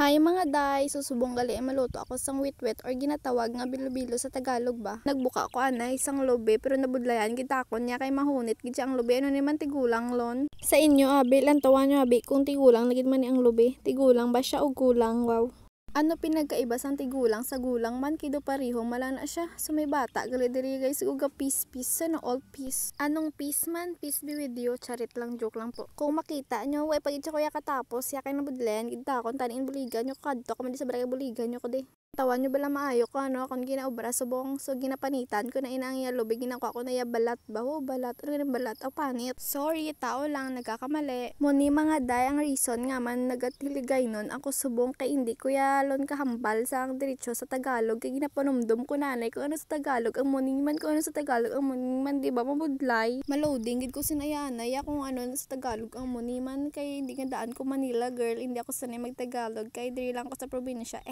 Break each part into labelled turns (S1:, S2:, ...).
S1: Hi mga day, susubong gali ay maluto ako sang witwit or ginatawag nga bilo-bilo sa Tagalog ba. Nagbuka ako anay isang lobe pero nabudlayan kita ko niya kay mahunit gid ang lobe ano ni man tigulang lon. Sa inyo abi lantawan nyo abi kung tigulang nagid man ni ang lobe. Tigulang ba siya o gulang? Wow. Ano pinagkaiba sang tigulang sa gulang man kido parihong malana siya. So may bata gali diri guys uga peace na all peace. Anong peace man? Peace be with you. Charit lang, joke lang po. Kung makita nyo, way pag itsa ko ya katapos, ya kay nabudlayan gid takon taning buligan nyo kadto kamo di sa barangay buligan nyo ko di. Tawan nyo bala maayo ko ano akong ginaobra subong so ginapanitan ko na inang iya lobe ginako ko na ya balat ba ho balat ano ganun balat o panit. Sorry tao lang nagkakamali. Muni mga day ang reason nga man nagatiligay nun ako subong kay hindi ko ya lon kahambal sang diretso sa Tagalog kay ginapanumdum ko nanay ko ano sa Tagalog ang muni man ko ano sa Tagalog ang muni man di ba mabudlay. Maloding gid ko sinayanay kung ano sa Tagalog ang muni man kay hindi nga daan ko Manila girl hindi ako sanay magtagalog kay diri lang ko sa probinsya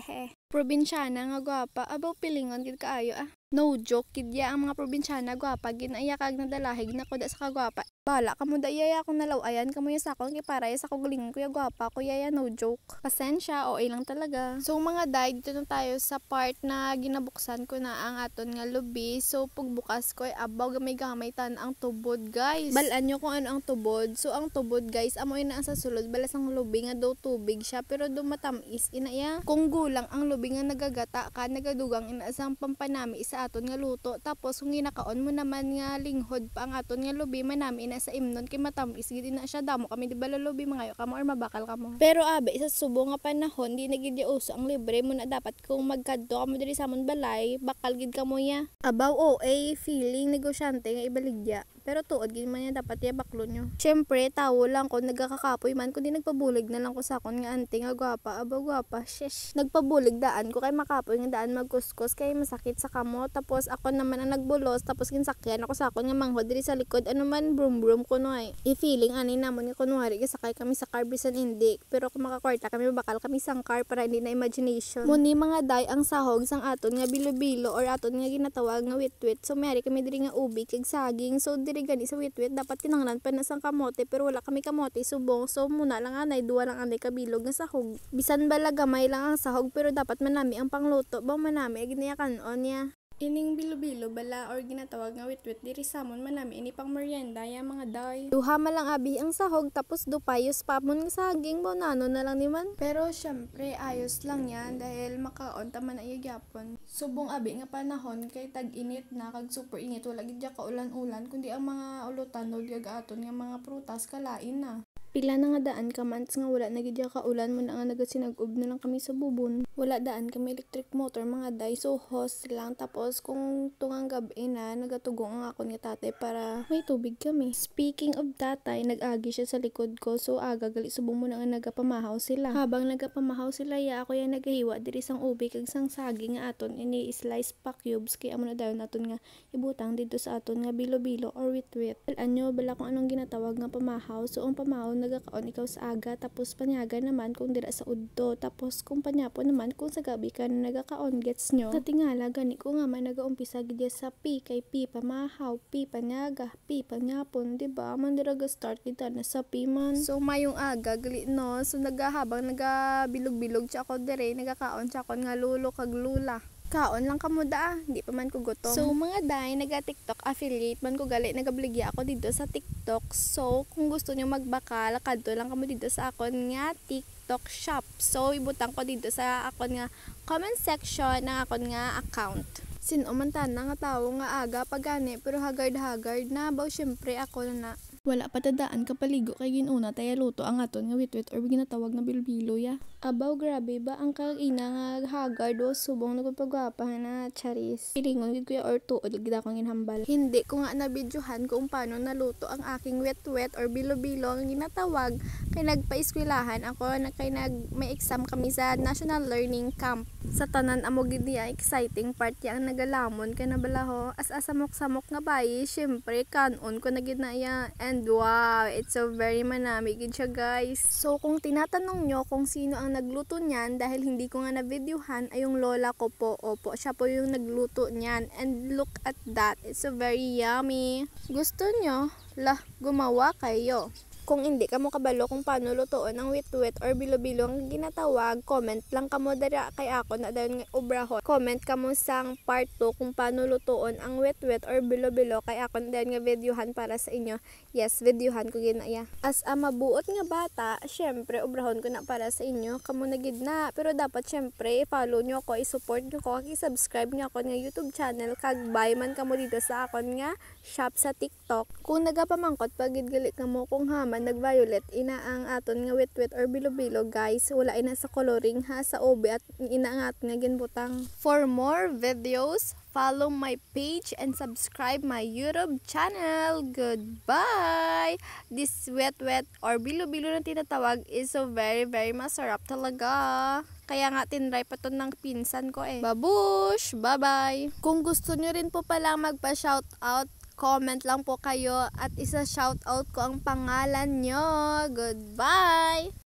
S1: probinsyana nga gwapa abaw pilingon gid kaayo no joke kid ya ang mga probinsyana gwapa ginaya kag nadalahig na kuda sa kagwapa bala kamo da yaya kung nalawayan kamo ya sakon kay para sa kuguling ko ya gwapa ko yaya no joke pasensya o lang talaga. So mga day dito na tayo sa part na ginabuksan ko na ang aton nga lubi so pagbukas ko ay abaw gamay tan ang tubod guys balaan nyo kung ano ang tubod. So ang tubod guys amoy na sa sulod balas ang lubi nga daw tubig siya pero do matamis inaya kung gulang ang lubi nga nagagata ka nagadugang inaasang pampanami sa aton nga luto tapos kung ginakaon mo naman nga linghod pa ang aton nga lubi manami ina sa imnon kay matamis gid na siya damo kami di ba lubi mangayo kamo or mabakal kamo pero abe sa subo nga panahon di na gid uso ang libre mo na dapat kung magkadto kamo diri sa amon balay bakal gid kamo ya abaw feeling negosyante nga ibaligya pero tuod gid man ya dapat ya baklo nyo. Syempre tawo lang ko nagakakapoy man kundi nagpabulig na lang ko sa akon nga ante nga gwapa abaw gwapa shesh nagpabulig daan ko kay makapoy nga daan magkuskus kay masakit sa kamo tapos ako naman ang nagbulos tapos ginsakyan ako sa akon nga manghod diri sa likod ano man brum ko no ay i-feeling ani namon nga kunwari sakay kami sa car bisan hindi pero kung makakwarta kami bakal kami sang car para hindi na imagination. Muni mga day ang sahog sang aton nga bilo-bilo or aton nga ginatawag nga witwit so mayari kami diri nga ubi kag saging so diri gani sa witwit dapat kinanglan pa na sang kamote pero wala kami kamote subong so muna lang anay duwa lang anay kabilog nga sahog bisan bala gamay lang ang sahog pero dapat manami ang pangluto ba manami ginaya kanon niya ining bilo-bilo bala or ginatawag nga witwit diri samon manami ini pang merienda ya mga day. Duha malang abi ang sahog tapos dupayos papon nga saging mo nano na lang niman. Pero syempre ayos lang yan dahil makaon ta man ay gyapon. Subong abi nga panahon kay tag-init na kag super init wala gid ka ulan-ulan kundi ang mga ulutan no aton nga mga prutas kalain na. Pila na nga daan ka months nga wala na gid ka ulan mo na nga nagasinag-ob na lang kami sa bubon. Wala daan kami electric motor mga day so hose lang tapos kung tungang gabi na nagatugong ang ako ni tatay para may tubig kami. Speaking of tatay nag-agi siya sa likod ko so aga gali subong mo na nga nagapamahaw sila. Habang nagapamahaw sila ya ako ya nagahiwa diri sang ubi kag sang saging nga aton ini slice pa cubes kay amo na dayon naton nga ibutang dito sa aton nga bilo-bilo or witwit. Anyo bala kung anong ginatawag nga pamahaw so ang pamahaw nagakaon ikaw sa aga tapos panyaga naman kung dira sa udto tapos kung panyapo naman kung sa gabi ka na nagakaon gets nyo sa tingala gani ko nga man nagaumpisa gid sa pi kay pi pamahaw pi panyaga pi panyapon diba man dira ga start kita na sa pi man so mayong aga gali no so nagahabang nagabilog-bilog siya ako dire nagakaon siya ako nga lulo kag lula kaon lang kamo da, hindi pa man ko gutom. So mga day, naga-TikTok affiliate man ko gali, nagabligya ako dito sa TikTok. So kung gusto niyo magbakal, kadto lang kamo dito sa akon nga TikTok shop. So ibutang ko dito sa akon nga comment section ng akon nga account. Sinumantan na nga tawo nga aga pagani pero hagard na baw syempre ako na wala patadaan kapaligo kay ginuna tayo luto ang aton nga witwit or ginatawag nga bilbilo ya. Abaw grabe ba ang kagina nga hagard o subong nagpapagwapa na charis. Pilingon gid kuya or tuod gid akong ginhambal. Hindi ko nga nabidyohan kung paano naluto ang aking witwit or bilo-bilo ang ginatawag kay nagpa-eskwelahan ako na kay may exam kami sa National Learning Camp. Sa tanan amo gid niya exciting part ya ang nagalamon kay nabalaho as samok nga bayi syempre kanon ko na gid na ya and wow it's so very manami gid siya guys. So kung tinatanong nyo kung sino ang nagluto niyan dahil hindi ko nga na videohan ay yung lola ko po. Opo siya po yung nagluto niyan and look at that it's so very yummy. Gusto nyo? Lah gumawa kayo. Kung hindi ka mo kabalo kung paano lutoon ang witwit or bilo-bilo ang ginatawag, comment lang kamo dara kay ako na dayon nga obrahon. Comment kamo sang part 2 kung paano lutoon ang witwit or bilo-bilo kay ako na dayon nga videohan para sa inyo. Yes, videohan ko ginaya. As a mabuot nga bata, syempre obrahon ko na para sa inyo. Kamo na gid na, pero dapat syempre i-follow nyo ako, i-support nyo ko, i-subscribe nyo ako nga YouTube channel kag buy man kamo dito sa akon nga shop sa TikTok. Kung nagapamangkot pagid gali kamo kung haman nag-violet ina ang aton nga witwit or bilo-bilo guys, wala ina sa coloring ha sa OB at ina ang aton nga ginbutang. For more videos, follow my page and subscribe my YouTube channel. Goodbye! This witwit or bilo-bilo na tinatawag is so very masarap talaga. Kaya nga tinry pa to ng pinsan ko eh. Babush! Bye-bye! Kung gusto nyo rin po palang magpa-shoutout, comment lang po kayo at isa shoutout ko ang pangalan nyo. Goodbye!